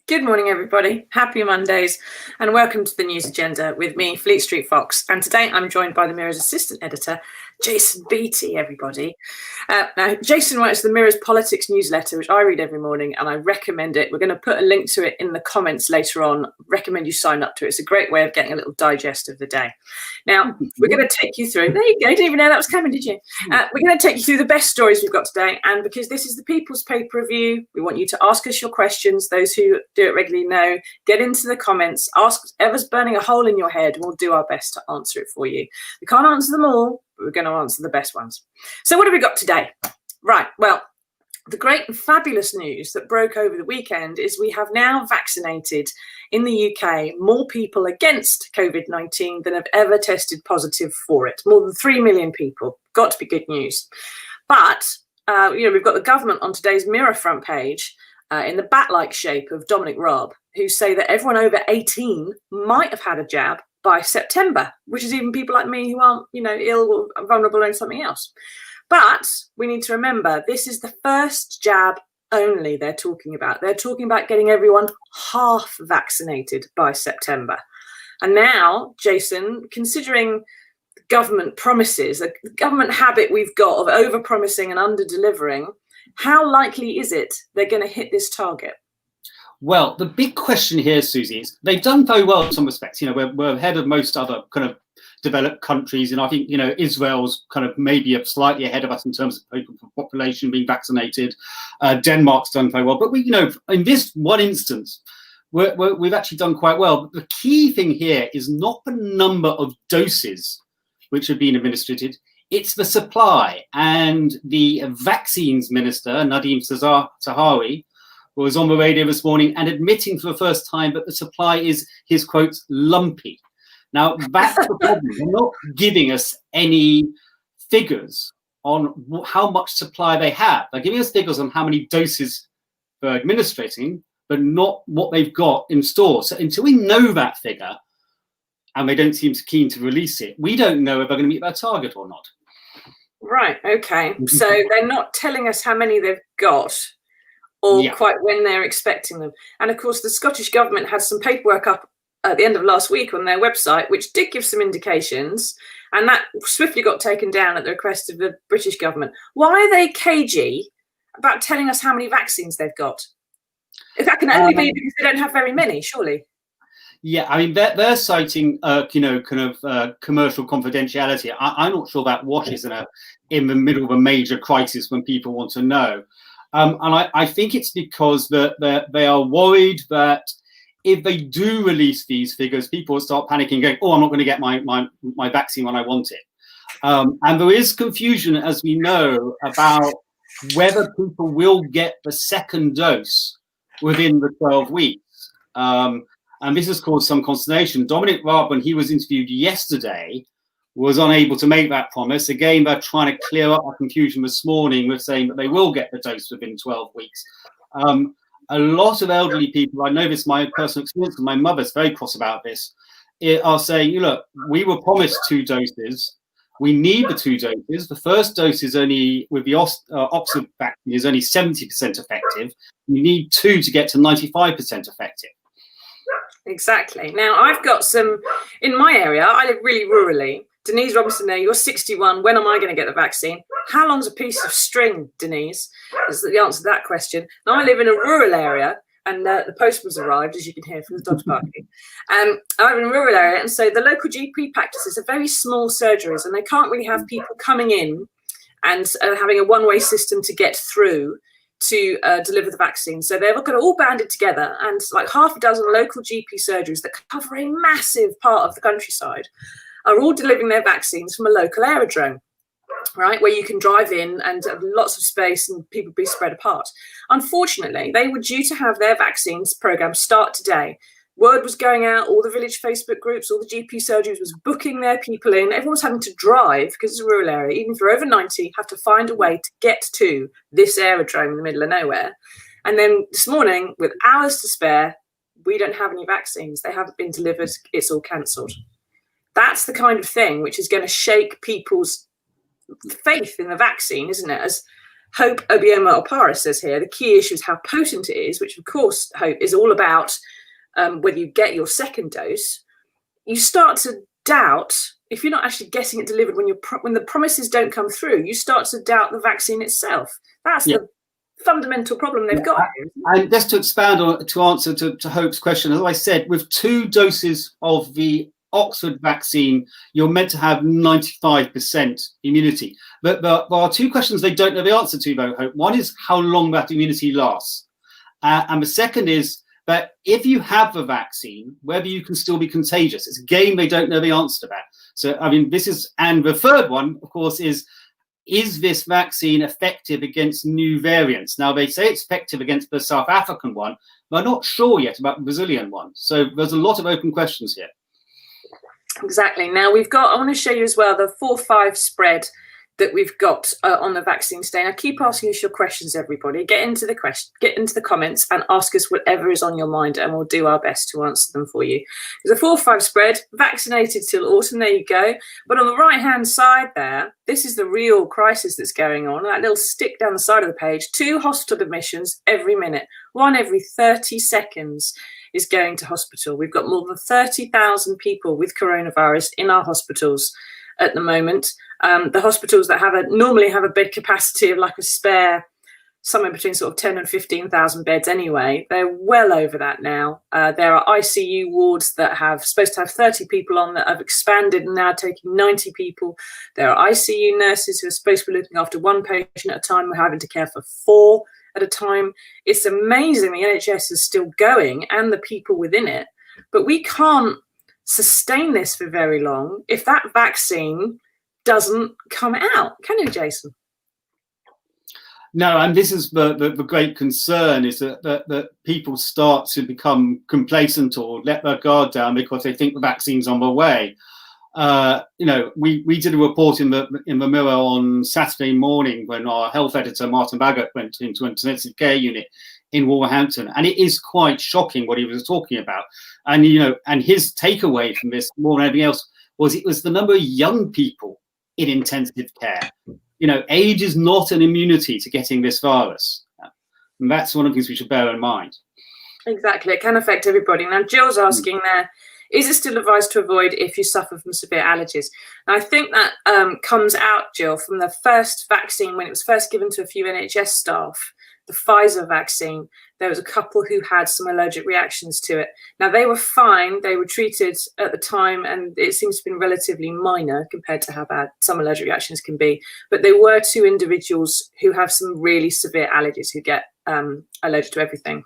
Good morning, everybody. Happy Mondays, and welcome to the News Agenda with me, Fleet Street Fox. And today I'm joined by the Mirror's assistant editor, Jason Beattie, everybody. Now, Jason writes the Mirror's politics newsletter, which I read every morning, and I recommend it. We're going to put a link to it in the comments later on. Recommend you sign up to it. It's a great way of getting a little digest of the day. Now, we're going to take you through, there you go, didn't even know that was coming, did you? We're going to take you through the best stories we've got today, and because this is the People's Pay-Per-View, we want you to ask us your questions. Those who do it regularly know, get into the comments, ask whatever's burning a hole in your head, and we'll do our best to answer it for you. We can't answer them all, but we're going to answer the best ones. So what have we got today? Right, well, the great and fabulous news that broke over the weekend is we have now vaccinated in the UK more people against COVID-19 than have ever tested positive for it. More than 3 million people. Got to be good news. But, we've got the government on today's Mirror front page in the bat-like shape of Dominic Raab, who say that everyone over 18 might have had a jab by September, which is even people like me who aren't, ill or vulnerable or something else. But we need to remember, this is the first jab only they're talking about. They're talking about getting everyone half vaccinated by September. And now, Jason, considering government promises, the government habit we've got of over-promising and under-delivering, how likely is it they're going to hit this target? Well, the big question here, Susie, is they've done very well in some respects. We're ahead of most other kind of developed countries, and I think Israel's kind of maybe slightly ahead of us in terms of population being vaccinated. Denmark's done very well, but in this one instance, we've actually done quite well. But the key thing here is not the number of doses which have been administered; it's the supply. And the vaccines minister, Nadeem Zahawi, was on the radio this morning and admitting for the first time that the supply is, his quotes, lumpy. Now, that's the problem. They're not giving us any figures on how much supply they have. They're giving us figures on how many doses they're administrating, but not what they've got in store. So until we know that figure, and they don't seem keen to release it, we don't know if they're going to meet their target or not. Right, okay. So they're not telling us how many they've got or quite when they're expecting them. And of course, the Scottish government had some paperwork up at the end of last week on their website, which did give some indications, and that swiftly got taken down at the request of the British government. Why are they cagey about telling us how many vaccines they've got? If that can only be because they don't have very many, surely. Yeah, I mean, they're citing, commercial confidentiality. I'm not sure that washes in the middle of a major crisis when people want to know. And I think it's because they are worried that if they do release these figures, people will start panicking, going, "Oh, I'm not going to get my vaccine when I want it." And there is confusion, as we know, about whether people will get the second dose within the 12 weeks. And this has caused some consternation. Dominic Raab, when he was interviewed yesterday, was unable to make that promise. Again, they're trying to clear up our confusion this morning with saying that they will get the dose within 12 weeks. A lot of elderly people, I know this, my personal experience, and my mother's very cross about this, are saying, look, we were promised 2 doses. We need the 2 doses. The first dose is only, with the Oxford vaccine, is only 70% effective. We need 2 to get to 95% effective. Exactly. Now, I've got some, in my area, I live really rurally. Denise Robinson there, you're 61. When am I going to get the vaccine? How long's a piece of string, Denise? Is the answer to that question. Now, I live in a rural area, and the postman's arrived, as you can hear from the dogs barking. I live in a rural area, and so the local GP practices are very small surgeries, and they can't really have people coming in and having a one-way system to get through to deliver the vaccine. So they've got it all banded together, and like half a dozen local GP surgeries that cover a massive part of the countryside are all delivering their vaccines from a local aerodrome, right, where you can drive in and have lots of space and people be spread apart. Unfortunately, they were due to have their vaccines program start today. Word was going out, all the village Facebook groups, all the GP surgeries was booking their people in. Everyone's having to drive, because it's a rural area, even if you're over 90, have to find a way to get to this aerodrome in the middle of nowhere. And then this morning, with hours to spare, we don't have any vaccines. They haven't been delivered. It's all cancelled. That's the kind of thing which is going to shake people's faith in the vaccine, isn't it? As Hope Obioma Opara says here, the key issue is how potent it is, which of course, Hope, is all about whether you get your second dose. You start to doubt, if you're not actually getting it delivered, when the promises don't come through, you start to doubt the vaccine itself. That's the fundamental problem they've got. And just to expand on, to answer to Hope's question, as I said, with 2 doses of the Oxford vaccine, you're meant to have 95% immunity. But there are 2 questions they don't know the answer to, though, Hope. One is how long that immunity lasts. And the second is that if you have the vaccine, whether you can still be contagious. It's a game they don't know the answer to that. So, I mean, and the third one, of course, is this vaccine effective against new variants? Now, they say it's effective against the South African one, but I'm not sure yet about the Brazilian one. So there's a lot of open questions here. Exactly. Now I want to show you as well the 4-5 spread that we've got on the vaccine today. Now keep asking us your questions, everybody. Get into the comments and ask us whatever is on your mind, and we'll do our best to answer them for you. There's a 4-5 spread, vaccinated till autumn. There you go. But on the right-hand side there, this is the real crisis that's going on. That little stick down the side of the page, 2 hospital admissions every minute, 1 every 30 seconds is going to hospital. We've got more than 30,000 people with coronavirus in our hospitals at the moment. The hospitals that normally have a bed capacity of like a spare, somewhere between sort of 10 and 15,000 beds anyway, they're well over that now. There are ICU wards that supposed to have 30 people on that have expanded and now taking 90 people. There are ICU nurses who are supposed to be looking after 1 patient at a time. We're having to care for 4 at a time. It's amazing the NHS is still going and the people within it, but we can't sustain this for very long if that vaccine doesn't come out, can you, Jason? No, and this is the great concern, is that people start to become complacent or let their guard down because they think the vaccine's on the way. We did a report in the Mirror on Saturday morning when our health editor Martin Baggott went into an intensive care unit in Wolverhampton, and it is quite shocking what he was talking about. And and his takeaway from this more than anything else was it was the number of young people in intensive care. Age is not an immunity to getting this virus, and that's one of the things we should bear in mind. Exactly, it can affect everybody. Now, Jill's asking there, is it still advised to avoid if you suffer from severe allergies? And I think that comes out, Jill, from the first vaccine when it was first given to a few NHS staff, the Pfizer vaccine. There was a couple who had some allergic reactions to it. Now, they were fine. They were treated at the time, and it seems to have been relatively minor compared to how bad some allergic reactions can be. But there were 2 individuals who have some really severe allergies who get allergic to everything.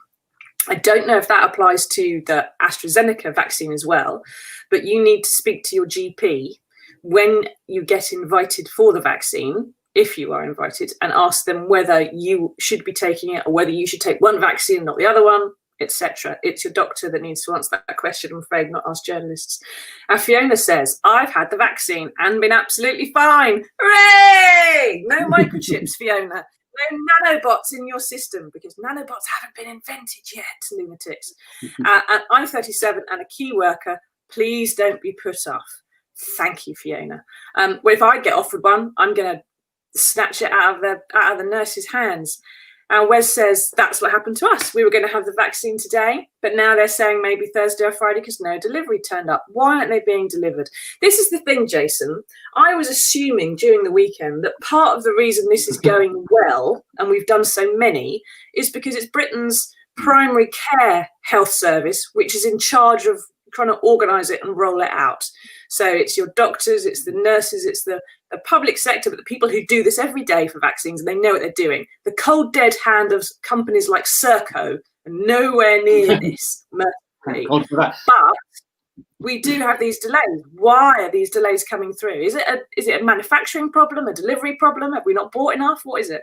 I don't know if that applies to the AstraZeneca vaccine as well, but you need to speak to your GP when you get invited for the vaccine, if you are invited, and ask them whether you should be taking it or whether you should take one vaccine, not the other one, etc. It's your doctor that needs to answer that question, I'm afraid, not us journalists. And Fiona says, I've had the vaccine and been absolutely fine. Hooray! No microchips, Fiona. No nanobots in your system, because nanobots haven't been invented yet, lunatics. And I'm 37 and a key worker. Please don't be put off. Thank you, Fiona. Well, if I get offered one, I'm going to snatch it out of the nurse's hands. And Wes says that's what happened to us. We were going to have the vaccine today, but now they're saying maybe Thursday or Friday because no delivery turned up. Why aren't they being delivered? This is the thing, Jason. I was assuming during the weekend that part of the reason this is going well, and we've done so many, is because it's Britain's primary care health service, which is in charge of trying to organise it and roll it out. So it's your doctors, it's the nurses, it's the public sector, but the people who do this every day for vaccines, and they know what they're doing. The cold, dead hand of companies like Serco are nowhere near this. But we do have these delays. Why are these delays coming through? Is it a manufacturing problem, a delivery problem? Have we not bought enough? What is it?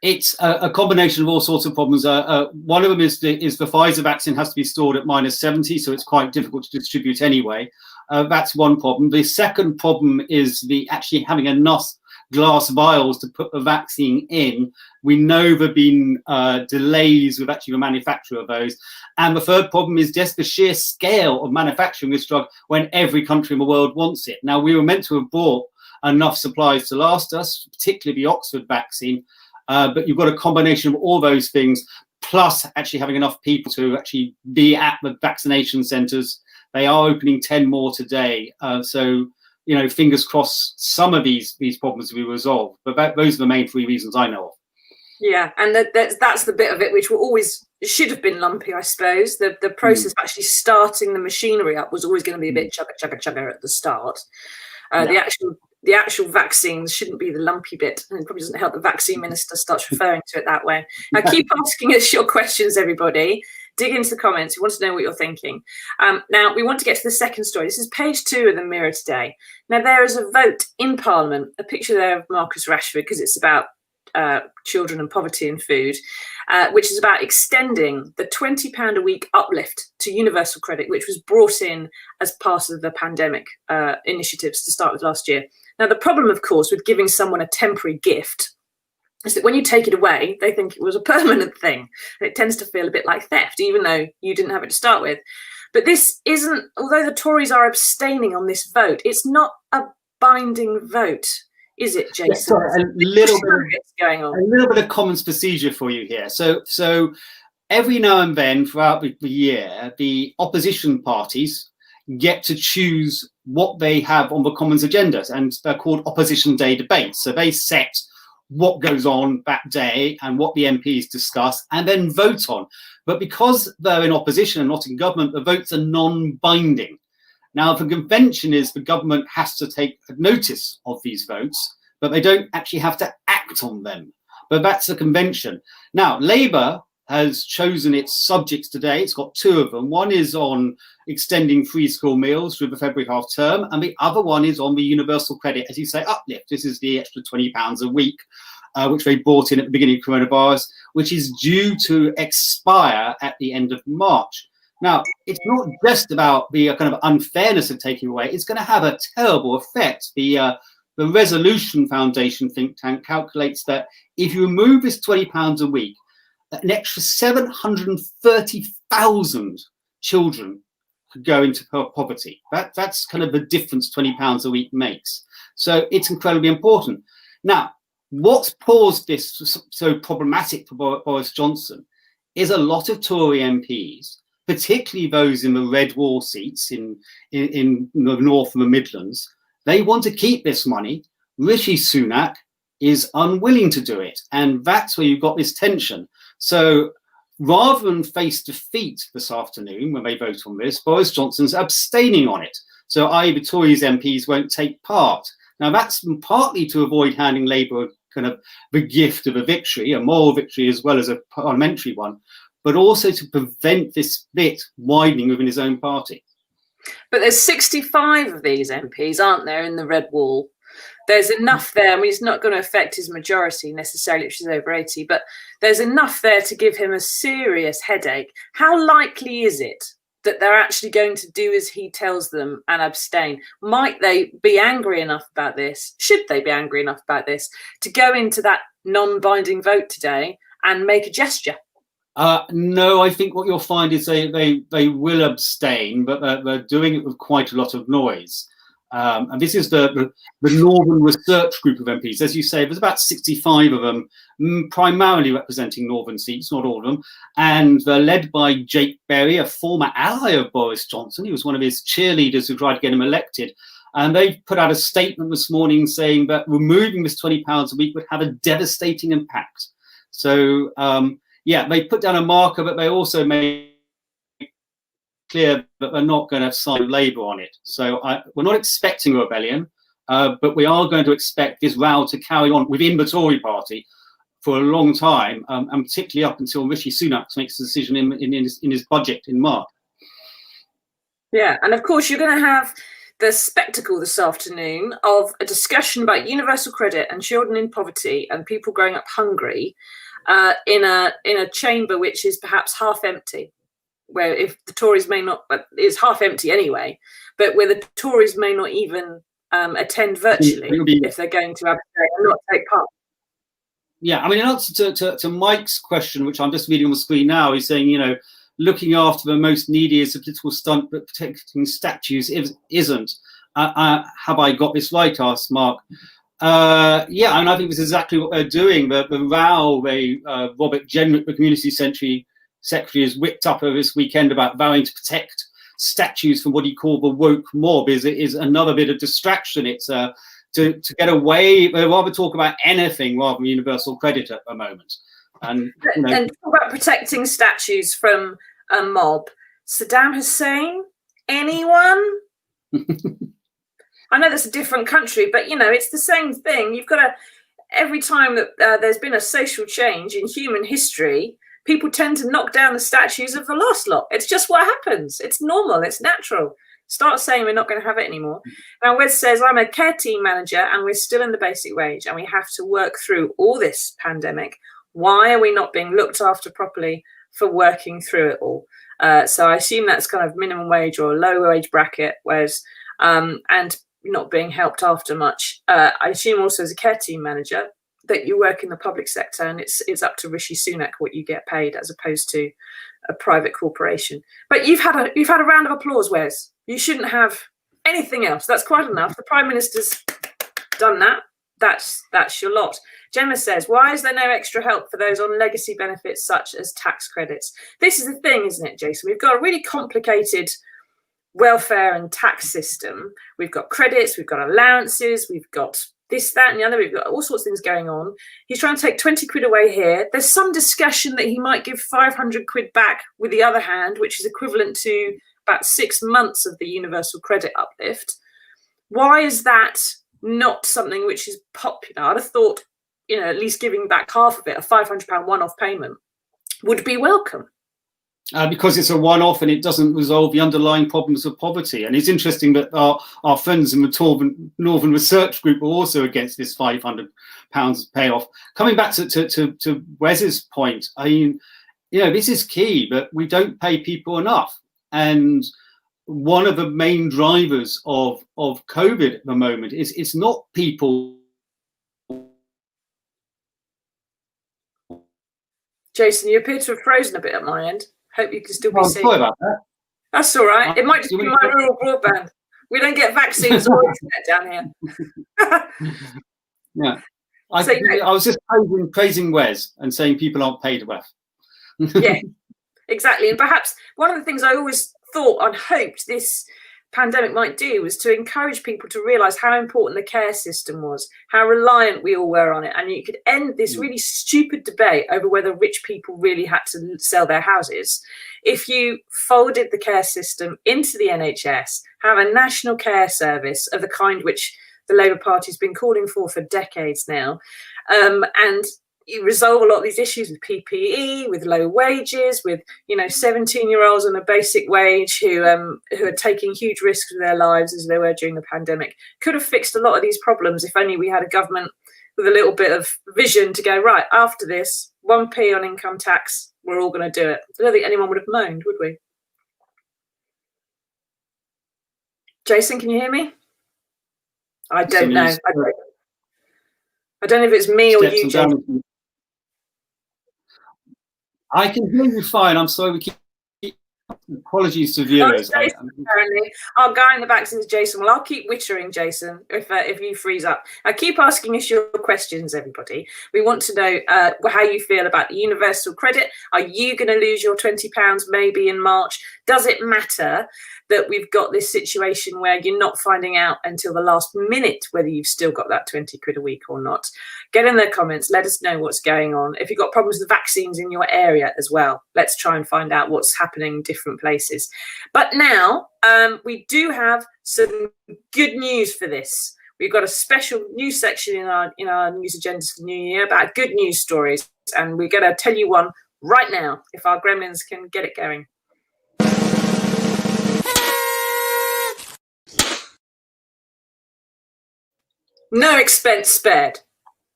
It's a combination of all sorts of problems. One of them is the Pfizer vaccine has to be stored at -70, so it's quite difficult to distribute anyway. That's one problem. The second problem is actually having enough glass vials to put the vaccine in. We know there have been delays with actually the manufacture of those. And the third problem is just the sheer scale of manufacturing this drug when every country in the world wants it. Now, we were meant to have bought enough supplies to last us, particularly the Oxford vaccine. But you've got a combination of all those things, plus actually having enough people to actually be at the vaccination centres. They are opening 10 more today. So, fingers crossed some of these problems will be resolved. But those are the main three reasons I know of. Yeah, and that's the bit of it which should have been lumpy, I suppose. The process of actually starting the machinery up was always going to be a bit chugga at the start. The actual vaccines shouldn't be the lumpy bit, and it probably doesn't help the vaccine minister starts referring to it that way. Now, keep asking us your questions, everybody. Dig into the comments. We want to know what you're thinking. Now, we want to get to the second story. This is page 2 of the Mirror today. Now, there is a vote in Parliament, a picture there of Marcus Rashford, because it's about children and poverty and food, which is about extending the £20 a week uplift to universal credit, which was brought in as part of the pandemic initiatives to start with last year. Now, the problem, of course, with giving someone a temporary gift is that when you take it away, they think it was a permanent thing. And it tends to feel a bit like theft, even though you didn't have it to start with. But this isn't, although the Tories are abstaining on this vote, it's not a binding vote. Is it, Jason? Yeah, a little bit of common procedure for you here. So every now and then throughout the year, the opposition parties get to choose what they have on the Commons agendas, and they're called Opposition Day debates. So they set what goes on that day and what the MPs discuss and then vote on. But because they're in opposition and not in government, the votes are non-binding. Now, the convention is the government has to take notice of these votes, but they don't actually have to act on them. But that's the convention. Now, Labour has chosen its subjects today. It's got 2 of them. One is on extending free school meals through the February half term, and the other one is on the universal credit, as you say, uplift. This is the extra £20 a week, which they brought in at the beginning of coronavirus, which is due to expire at the end of March. Now, it's not just about the kind of unfairness of taking away. It's going to have a terrible effect. The Resolution Foundation think tank calculates that if you remove this £20 a week, an extra 730,000 children could go into poverty. That's kind of the difference £20 a week makes. So it's incredibly important. Now, what's caused this so problematic for Boris Johnson is a lot of Tory MPs, particularly those in the red wall seats in the north and the Midlands. They want to keep this money. Rishi Sunak is unwilling to do it. And that's where you've got this tension. So rather than face defeat this afternoon when they vote on this, Boris Johnson's abstaining on it. So i.e. the Tories MPs won't take part. Now that's partly to avoid handing Labour kind of the gift of a victory, a moral victory as well as a parliamentary one, but also to prevent this bit widening within his own party. But there's 65 of these MPs, aren't there, in the red wall? There's enough there. I mean, it's not going to affect his majority necessarily, which is over 80, but there's enough there to give him a serious headache. How likely is it that they're actually going to do as he tells them and abstain? Might they be angry enough about this? Should they be angry enough about this to go into that non-binding vote today and make a gesture? No, I think what you'll find is they will abstain, but they're doing it with quite a lot of noise. And this is the Northern Research Group of MPs. As you say, there's about 65 of them, primarily representing Northern seats, not all of them. And they're led by Jake Berry, a former ally of Boris Johnson. He was one of his cheerleaders who tried to get him elected. And they put out a statement this morning saying that removing this £20 a week would have a devastating impact. So, yeah, they put down a marker, but they also made clear that they're not going to sign Labour on it. So we're not expecting a rebellion, but we are going to expect this row to carry on within the Tory party for a long time, and particularly up until Rishi Sunak makes a decision in his budget in March. Yeah, and of course you're going to have the spectacle this afternoon of a discussion about universal credit and children in poverty and people growing up hungry in a chamber which is perhaps half empty. Where if the Tories may not, it's half empty anyway, but where the Tories may not even attend virtually if they're going to abstain and not take part. Yeah, I mean, in answer to Mike's question, which I'm just reading on the screen now, he's saying, looking after the most needy is a political stunt, but protecting statues isn't. Have I got this right? Asked Mark. Yeah, and I think this is exactly what they're doing. The row Robert Jenrick, the community secretary, has whipped up over this weekend about vowing to protect statues from what he called the woke mob is another bit of distraction. It's to get away. They rather talk about anything rather than universal credit at the moment. And talk about protecting statues from a mob. Saddam Hussein? Anyone? I know that's a different country, but it's the same thing. You've got to, every time that there's been a social change in human history, people tend to knock down the statues of the last lot. It's just what happens. It's normal. It's natural. Start saying we're not going to have it anymore. Now, Wes says, I'm a care team manager and we're still in the basic wage and we have to work through all this pandemic. Why are we not being looked after properly for working through it all? So I assume that's kind of minimum wage or low wage bracket, Wes, and not being helped after much. I assume also as a care team manager that you work in the public sector and it's up to Rishi Sunak what you get paid as opposed to a private corporation. But you've had a round of applause, Wes. You shouldn't have anything else. That's quite enough. The Prime Minister's done that. That's your lot. Gemma says, why is there no extra help for those on legacy benefits such as tax credits? This is the thing, isn't it, Jason? We've got a really complicated welfare and tax system. We've got credits, we've got allowances, we've got this, that, and the other. We've got all sorts of things going on. He's trying to take 20 quid away here. There's some discussion that he might give 500 quid back with the other hand, which is equivalent to about 6 months of the universal credit uplift. Why is that not something which is popular? I'd have thought, at least giving back half of it, a £500 one-off payment, would be welcome. Because it's a one-off and it doesn't resolve the underlying problems of poverty. And it's interesting that our friends in the Northern Research Group are also against this £500 payoff. Coming back to Wes's point, I mean, this is key, but we don't pay people enough. And one of the main drivers of COVID at the moment is it's not people. Jason, you appear to have frozen a bit at my end. Hope you can still be seen. Sorry about that. That's all right. It might just be my rural broadband. We don't get vaccines or internet down here. Yeah. I was just praising Wes and saying people aren't paid enough. Yeah, exactly. And perhaps one of the things I always thought and hoped this pandemic might do was to encourage people to realise how important the care system was, how reliant we all were on it. And you could end this really stupid debate over whether rich people really had to sell their houses if you folded the care system into the NHS, have a national care service of the kind which the Labour Party's been calling for decades now, and you resolve a lot of these issues with PPE, with low wages, with 17-year-olds on a basic wage who are taking huge risks with their lives as they were during the pandemic. Could have fixed a lot of these problems if only we had a government with a little bit of vision to go, right, after this, 1p on income tax, we're all going to do it. I don't think anyone would have moaned, would we? Jason, can you hear me? I don't know. I don't know if it's me or you, Jason. I can hear you fine. I'm sorry. Apologies to viewers. Apparently, our guy in the back says Jason. Well, I'll keep wittering, Jason, if you freeze up. I keep asking us your questions, everybody. We want to know how you feel about the universal credit. Are you going to lose your £20 maybe in March? Does it matter that we've got this situation where you're not finding out until the last minute whether you've still got that 20 quid a week or not? Get in the comments. Let us know what's going on. If you've got problems with vaccines in your area as well, let's try and find out what's happening in different places. But now we do have some good news for this. We've got a special news section in our news agendas for the new year about good news stories. And we're going to tell you one right now, if our gremlins can get it going. No expense spared.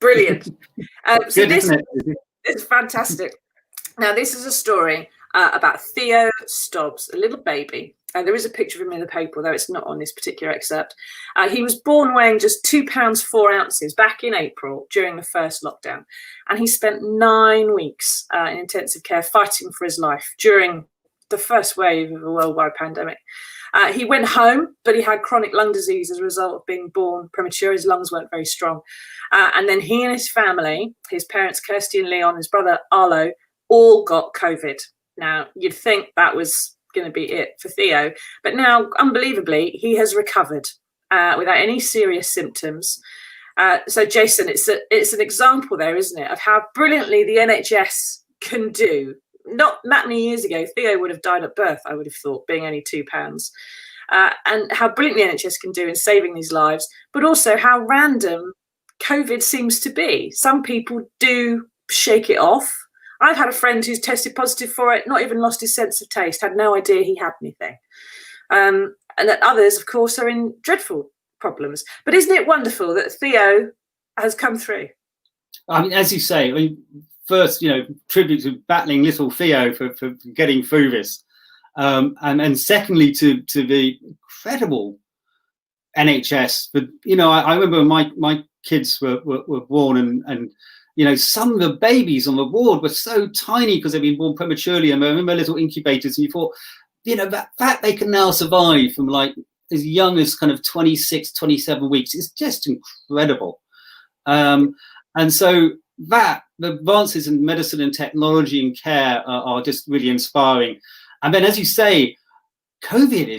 Brilliant. So this is fantastic. Now, this is a story about Theo Stobbs, a little baby. There is a picture of him in the paper, though it's not on this particular excerpt. He was born weighing just 2 pounds 4 ounces back in April during the first lockdown. And he spent 9 weeks in intensive care fighting for his life during the first wave of a worldwide pandemic. He went home, but he had chronic lung disease as a result of being born premature. His lungs weren't very strong. And then he and his family, his parents, Kirsty and Leon, his brother Arlo, all got COVID. Now, you'd think that was going to be it for Theo, but now, unbelievably, he has recovered without any serious symptoms. So, Jason, it's an example there, isn't it, of how brilliantly the NHS can do. Not that many years ago, Theo would have died at birth, I would have thought, being only £2. And how brilliantly the NHS can do in saving these lives, but also how random COVID seems to be. Some people do shake it off. I've had a friend who's tested positive for it, not even lost his sense of taste, had no idea he had anything. And that others, of course, are in dreadful problems. But isn't it wonderful that Theo has come through? I mean, as you say, I mean, first, tribute to battling little Theo for getting through this. And secondly, to the incredible NHS. But, I remember my kids were born and some of the babies on the ward were so tiny because they've been born prematurely. And I remember little incubators, and you thought, that fact they can now survive from like as young as kind of 26, 27 weeks is just incredible. And so the advances in medicine and technology and care are just really inspiring. And then, as you say, COVID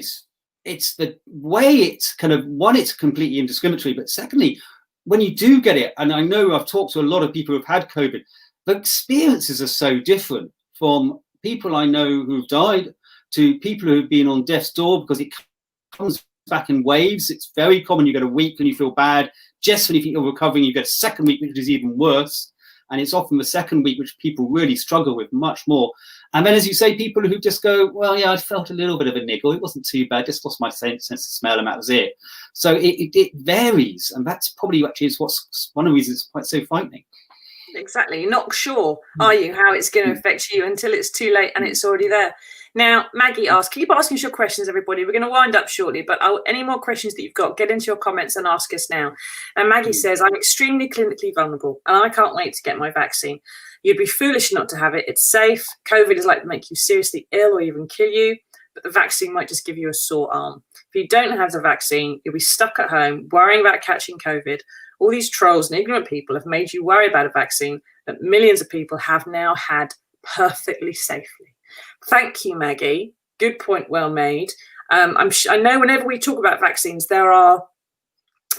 it's the way it's kind of, one, it's completely indiscriminatory, but secondly, when you do get it, and I know I've talked to a lot of people who've had COVID, the experiences are so different from people I know who've died to people who've been on death's door, because it comes back in waves. It's very common. You get a week when you feel bad. Just when you think you're recovering, you get a second week, which is even worse. And it's often the second week which people really struggle with much more. And then, as you say, people who just go, well, yeah, I felt a little bit of a niggle. It wasn't too bad. Just lost my sense of smell, and that was it. So it varies. And that's probably actually is what's one of the reasons it's quite so frightening. Exactly. You're not sure, are you, how it's going to affect you until it's too late and it's already there. Now, Maggie asks, keep asking us your questions, everybody. We're going to wind up shortly, but any more questions that you've got, get into your comments and ask us now. And Maggie says, I'm extremely clinically vulnerable and I can't wait to get my vaccine. You'd be foolish not to have it. It's safe. COVID is like to make you seriously ill or even kill you, but the vaccine might just give you a sore arm. If you don't have the vaccine, you'll be stuck at home worrying about catching COVID. All these trolls and ignorant people have made you worry about a vaccine that millions of people have now had perfectly safely. Thank you, Maggie. Good point, well made. I know whenever we talk about vaccines, there are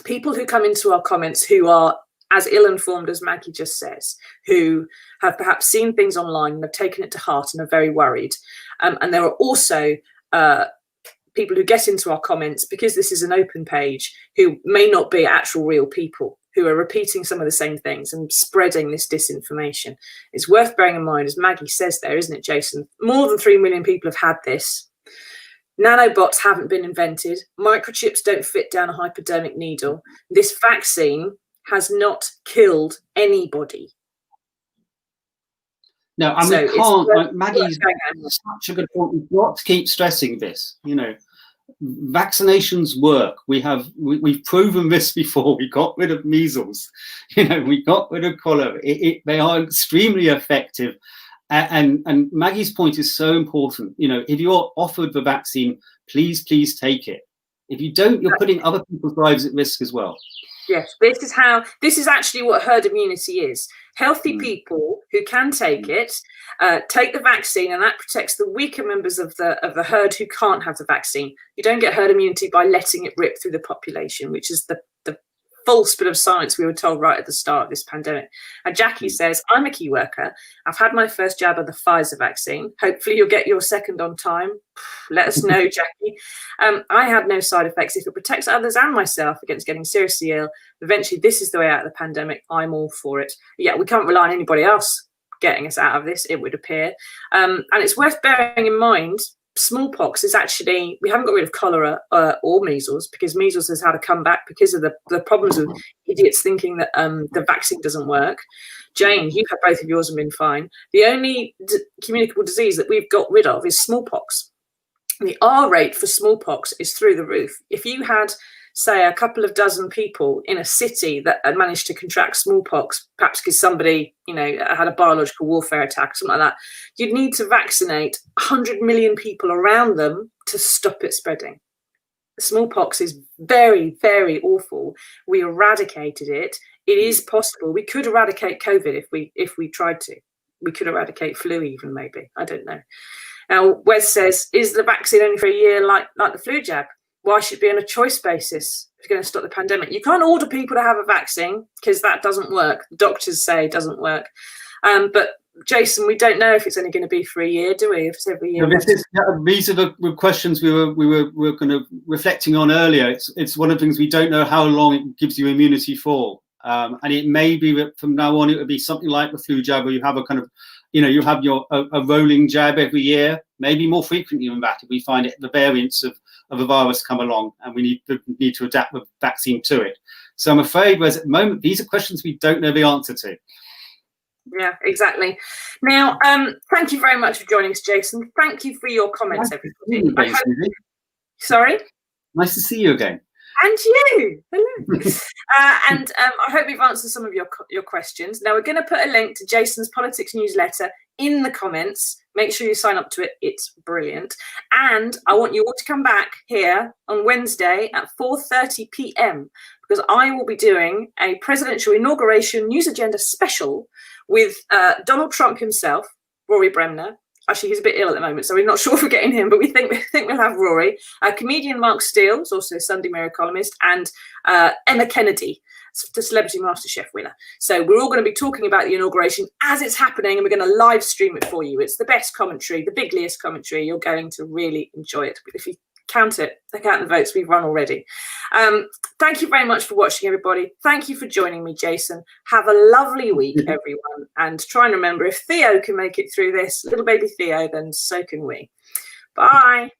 people who come into our comments who are as ill-informed as Maggie just says, who have perhaps seen things online and have taken it to heart and are very worried. And there are also people who get into our comments, because this is an open page, who may not be actual real people, who are repeating some of the same things and spreading this disinformation. It's worth bearing in mind, as Maggie says there, isn't it, Jason? More than 3 million people have had this. Nanobots haven't been invented. Microchips don't fit down a hypodermic needle. This vaccine has not killed anybody. No, and so we can't. Maggie's such a good point. We've got to keep stressing this. Vaccinations work. We've proven this before. We got rid of measles. We got rid of cholera. They are extremely effective. And Maggie's point is so important. If you're offered the vaccine, please take it. If you don't, you're putting other people's lives at risk as well. Yes, this is actually what herd immunity is. Healthy people who can take it, take the vaccine, and that protects the weaker members of the herd who can't have the vaccine. You don't get herd immunity by letting it rip through the population, which is the false bit of science we were told right at the start of this pandemic. And Jackie says, I'm a key worker. I've had my first jab of the Pfizer vaccine. Hopefully you'll get your second on time. Let us know, Jackie. I had no side effects. If it protects others and myself against getting seriously ill, eventually this is the way out of the pandemic. I'm all for it. Yeah, we can't rely on anybody else getting us out of this, it would appear. And it's worth bearing in mind, smallpox is actually, we haven't got rid of cholera or measles, because measles has had a comeback because of the problems of idiots thinking that the vaccine doesn't work. Jane, you've had both of yours and been fine. The only communicable disease that we've got rid of is smallpox. The R rate for smallpox is through the roof. If you had, say, a couple of dozen people in a city that had managed to contract smallpox, perhaps because somebody, had a biological warfare attack, something like that, you'd need to vaccinate 100 million people around them to stop it spreading. Smallpox is very, very awful. We eradicated it. It is possible. We could eradicate COVID if we tried to. We could eradicate flu even, maybe. I don't know. Now, Wes says, is the vaccine only for a year like the flu jab? Why should it be on a choice basis if you're going to stop the pandemic? You can't order people to have a vaccine because that doesn't work. Doctors say it doesn't work. But Jason, we don't know if it's only going to be for a year, do we? If it's every year. These are the questions we were kind of reflecting on earlier. It's one of the things we don't know how long it gives you immunity for, and it may be that from now on it would be something like the flu jab, where you have a kind of, you have a rolling jab every year, maybe more frequently than that if we find the variants of a virus come along, and we need to adapt the vaccine to it. So I'm afraid, whereas at the moment these are questions we don't know the answer to. Yeah, exactly. Now, thank you very much for joining us, Jason. Thank you for your comments, everybody. Sorry? Nice to see you again. And you. Hello. And I hope we've answered some of your questions. Now, we're going to put a link to Jason's politics newsletter in the comments. Make sure you sign up to it. It's brilliant. And I want you all to come back here on Wednesday at 4:30 p.m. because I will be doing a presidential inauguration news agenda special with Donald Trump himself, Rory Bremner. Actually, he's a bit ill at the moment, so we're not sure if we're getting him, but we think we'll have Rory. Comedian Mark Steele, who's also a Sunday Mirror columnist, and Emma Kennedy, the Celebrity MasterChef winner. So we're all going to be talking about the inauguration as it's happening, and we're going to live stream it for you. It's the best commentary, the bigliest commentary. You're going to really enjoy it. If you count the votes we've run already. Thank you very much for watching, everybody. Thank you for joining me, Jason. Have a lovely week, everyone. And try and remember, if Theo can make it through this, little baby Theo, then so can we. Bye.